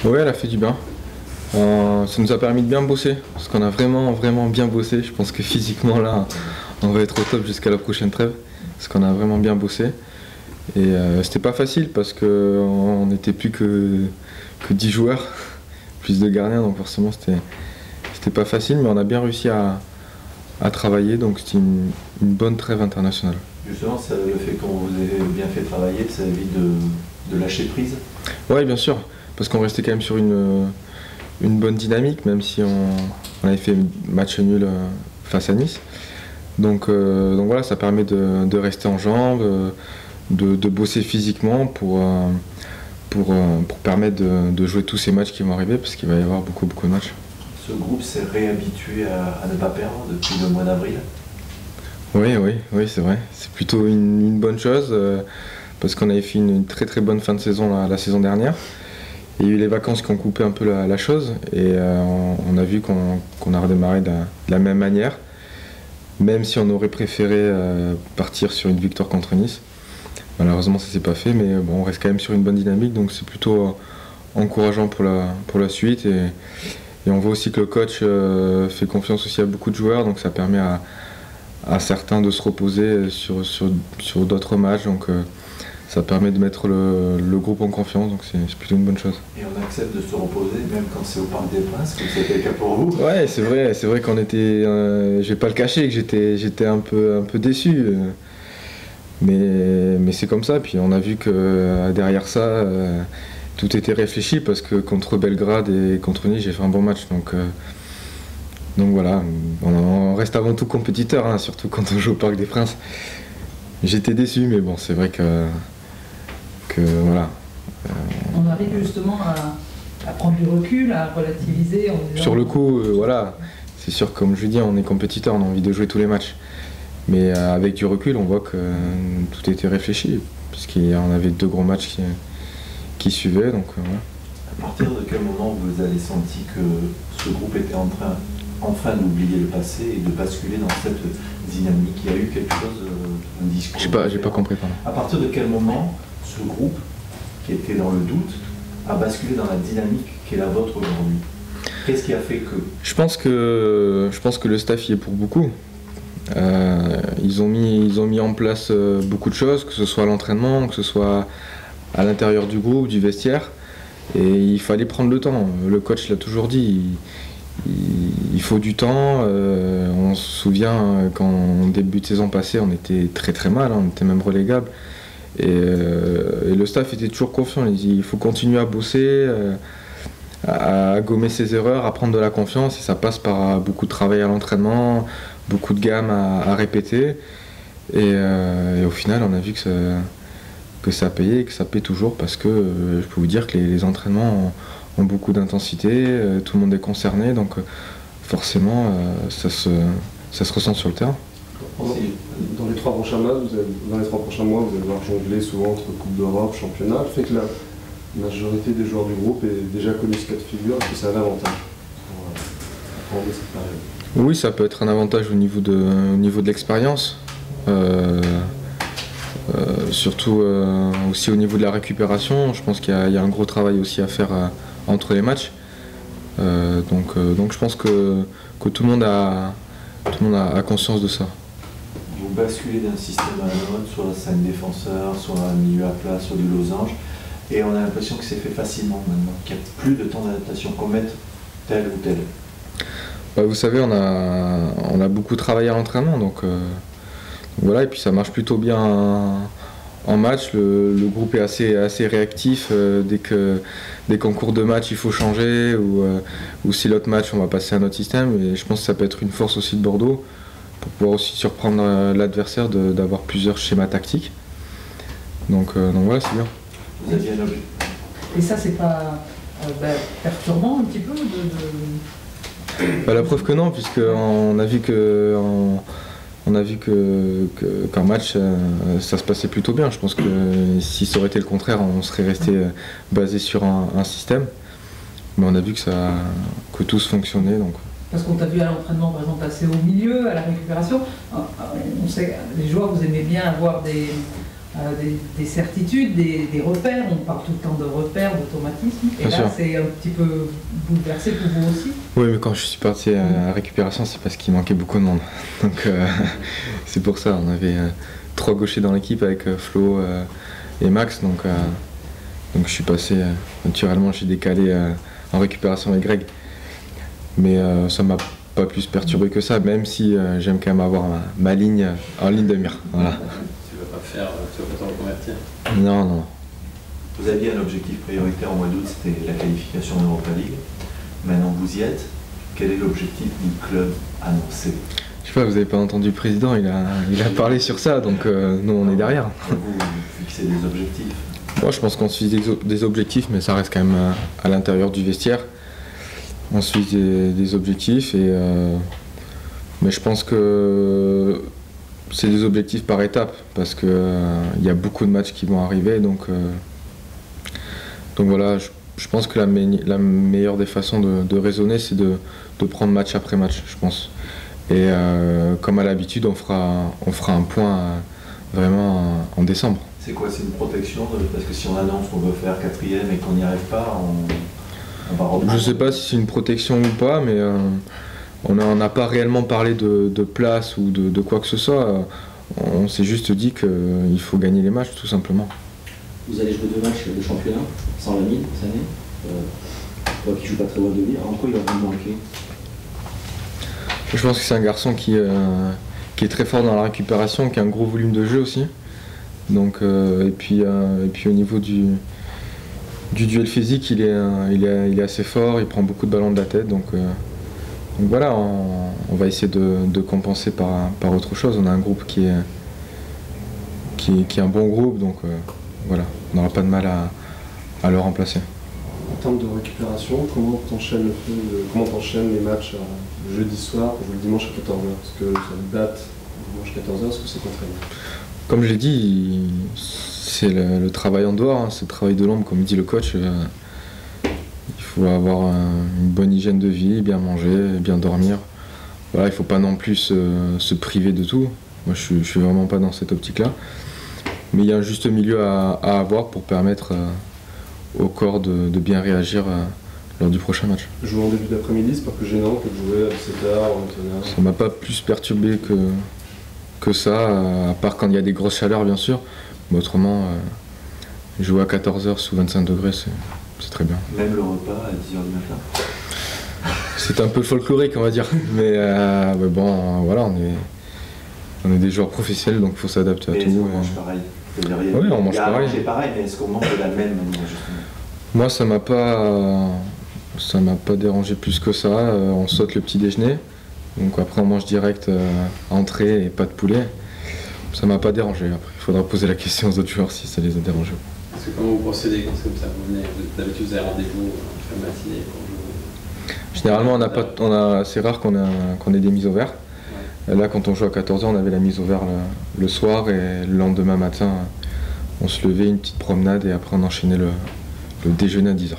Ouais, elle a fait du bien. Ça nous a permis de bien bosser, parce qu'on a vraiment bien bossé. Je pense que physiquement là, on va être au top jusqu'à la prochaine trêve, parce qu'on a vraiment bien bossé. Et c'était pas facile parce qu'on n'était plus que 10 joueurs, plus de gardiens, donc forcément c'était pas facile, mais on a bien réussi à travailler, donc c'était une bonne trêve internationale. Justement, le fait qu'on vous ait bien fait travailler, ça évite de lâcher prise? Oui, bien sûr, parce qu'on restait quand même sur une bonne dynamique, même si on avait fait match nul face à Nice. Donc voilà, ça permet de rester en jambes, de bosser physiquement pour permettre de jouer tous ces matchs qui vont arriver, parce qu'il va y avoir beaucoup de matchs. Ce groupe s'est réhabitué à ne pas perdre depuis le mois d'avril? Oui, c'est vrai. C'est plutôt une bonne chose, parce qu'on avait fait une très bonne fin de saison la saison dernière. Il y a eu les vacances qui ont coupé un peu la chose, et on a vu qu'on a redémarré de la même manière, même si on aurait préféré partir sur une victoire contre Nice. Malheureusement ça s'est pas fait, mais bon, on reste quand même sur une bonne dynamique, donc c'est plutôt encourageant pour la suite. Et on voit aussi que le coach fait confiance aussi à beaucoup de joueurs, donc ça permet à certains de se reposer sur d'autres matchs. Donc ça permet de mettre le groupe en confiance, donc c'est plutôt une bonne chose. Et on accepte de se reposer même quand c'est au Parc des Princes, comme c'était le cas pour vous? Ouais, c'est vrai qu'on était, je vais pas le cacher, que j'étais un peu déçu, mais c'est comme ça. Puis on a vu que derrière ça, tout était réfléchi, parce que contre Belgrade et contre Nice, j'ai fait un bon match, donc voilà, on reste avant tout compétiteur, hein, surtout quand on joue au Parc des Princes. J'étais déçu, mais bon, c'est vrai que voilà. On arrive justement à prendre du recul, à relativiser. Sur le coup, voilà, c'est sûr, comme je dis, on est compétiteur, on a envie de jouer tous les matchs. Mais avec du recul, on voit que tout était réfléchi, puisqu'il y en avait 2 gros matchs qui suivaient. Donc, voilà. À partir de quel moment vous avez senti que ce groupe était en train enfin d'oublier le passé et de basculer dans cette dynamique? Il y a eu quelque chose, un discours? J'ai pas compris, pardon. À partir de quel moment ce groupe, qui était dans le doute, a basculé dans la dynamique qui est la vôtre aujourd'hui? Qu'est-ce qui a fait que... Je pense que le staff y est pour beaucoup. Ils ont mis en place beaucoup de choses, que ce soit à l'entraînement, que ce soit à l'intérieur du groupe, du vestiaire. Et il fallait prendre le temps. Le coach l'a toujours dit. Il faut du temps. On se souvient qu'en début de saison passée, on était très mal, on était même relégable. Et le staff était toujours confiant. Il dit il faut continuer à bosser, à gommer ses erreurs, à prendre de la confiance. Et ça passe par beaucoup de travail à l'entraînement, beaucoup de gammes à répéter. Et au final, on a vu que ça payait et que ça paie toujours, parce que je peux vous dire que les entraînements ont beaucoup d'intensité, tout le monde est concerné, donc forcément ça se ressent sur le terrain. Dans les 3 prochains mois, vous allez devoir jongler souvent entre Coupe d'Europe, championnat. Le fait que la majorité des joueurs du groupe ait déjà connu ce cas de figure, est-ce que c'est un avantage pour cette période? Oui, ça peut être un avantage au niveau de l'expérience. Surtout aussi au niveau de la récupération. Je pense qu'il y a un gros travail aussi à faire entre les matchs. Donc je pense que tout le monde a conscience de ça. Vous basculez d'un système à un autre, soit 5 défenseurs, soit un milieu à plat, soit du losange, et on a l'impression que c'est fait facilement maintenant, qu'il n'y a plus de temps d'adaptation, qu'on mette tel ou tel. Vous savez, on a beaucoup travaillé à l'entraînement, donc voilà, et puis ça marche plutôt bien en match. Le groupe est assez réactif. Dès qu'en cours de match il faut changer, ou si l'autre match on va passer à un autre système, et je pense que ça peut être une force aussi de Bordeaux, pour pouvoir aussi surprendre l'adversaire, d'avoir plusieurs schémas tactiques. Donc voilà, c'est bien. Vous aviez un objet. Et ça, c'est pas perturbant un petit peu La preuve que non, puisqu'on a vu qu'en match ça se passait plutôt bien. Je pense que si ça aurait été le contraire, on serait resté basé sur un système. Mais on a vu que tous fonctionnaient. Donc. Parce qu'on t'a vu à l'entraînement, par exemple, passer au milieu, à la récupération. On sait, les joueurs, vous aimez bien avoir des certitudes, des repères. On parle tout le temps de repères, d'automatisme. Et Bien là, sûr. c'est un petit peu bouleversé pour vous aussi. Oui, mais quand je suis parti à la récupération, c'est parce qu'il manquait beaucoup de monde. Donc c'est pour ça, on avait 3 gauchers dans l'équipe avec Flo et Max. Donc je suis passé, naturellement, je suis décalé en récupération avec Greg. Mais ça m'a pas plus perturbé que ça, même si j'aime quand même avoir ma ligne en ligne de mire. Voilà. Tu vas pas t'en reconvertir. Non, non. Vous aviez un objectif prioritaire au mois d'août, c'était la qualification en Europa League. Maintenant vous y êtes. Quel est l'objectif du club annoncé? Je sais pas, vous avez pas entendu le président, il a parlé sur ça, donc nous on est derrière. Vous fixez des objectifs. Moi je pense qu'on se fixe des objectifs, mais ça reste quand même à l'intérieur du vestiaire. On se fixe des objectifs, mais je pense que c'est des objectifs par étapes, parce qu'il y a beaucoup de matchs qui vont arriver, donc voilà, je pense que la meilleure des façons de raisonner, c'est de prendre match après match, je pense. Et comme à l'habitude, on fera un point vraiment en décembre. C'est quoi? C'est une protection? Parce que si on annonce qu'on veut faire 4e et qu'on n'y arrive pas, on va reprendre. Je sais pas si c'est une protection ou pas, mais on n'a pas réellement parlé de place ou de quoi que ce soit. On s'est juste dit qu'il faut gagner les matchs, tout simplement. Vous allez jouer 2 matchs de championnat sans Lamine cette année. Toi qui joue pas très loin de lui, en quoi il va vous manquer? Je pense que c'est un garçon qui est très fort dans la récupération, qui a un gros volume de jeu aussi. Donc, et puis au niveau du duel physique, il est assez fort, il prend beaucoup de ballons de la tête. Donc voilà, on va essayer de compenser par autre chose. On a un groupe qui est un bon groupe, donc voilà, on n'aura pas de mal à le remplacer. En termes de récupération, comment t'enchaînes les matchs le jeudi soir pour jouer le dimanche à 14h? Parce que ça date dimanche 14h, est-ce que c'est contraignant? Comme je l'ai dit, c'est le travail en dehors, hein, c'est le travail de l'ombre, comme dit le coach. Il faut avoir une bonne hygiène de vie, bien manger, bien dormir. Voilà, il ne faut pas non plus se priver de tout. Moi, je suis vraiment pas dans cette optique-là. Mais il y a un juste milieu à avoir pour permettre au corps de bien réagir lors du prochain match. Jouer en début d'après-midi, c'est pas plus gênant que de jouer à 17h ou 21h? Ça m'a pas plus perturbé que ça, à part quand il y a des grosses chaleurs bien sûr. Mais autrement, jouer à 14h sous 25 degrés, c'est très bien. Même le repas à 10h du matin? C'est un peu folklorique on va dire. Mais bon, voilà, on est des joueurs professionnels, donc il faut s'adapter à Et tout. est-ce qu'on mange pareil? Oui, on mange pareil. C'est pareil, mais est-ce qu'on mange de la même manière justement? Moi, ça m'a pas dérangé plus que ça. On saute le petit déjeuner, donc après on mange direct entrée et pas de poulet. Ça m'a pas dérangé. Après, il faudra poser la question aux autres joueurs si ça les a dérangés. Parce que comment vous procédez quand c'est comme ça? D'habitude vous avez rendez-vous en fin de matinée pour jouer? Généralement, c'est rare qu'on ait des mises au vert. Là, quand on joue à 14h, on avait la mise au vert le soir, et le lendemain matin, on se levait, une petite promenade, et après on enchaînait le déjeuner à 10h.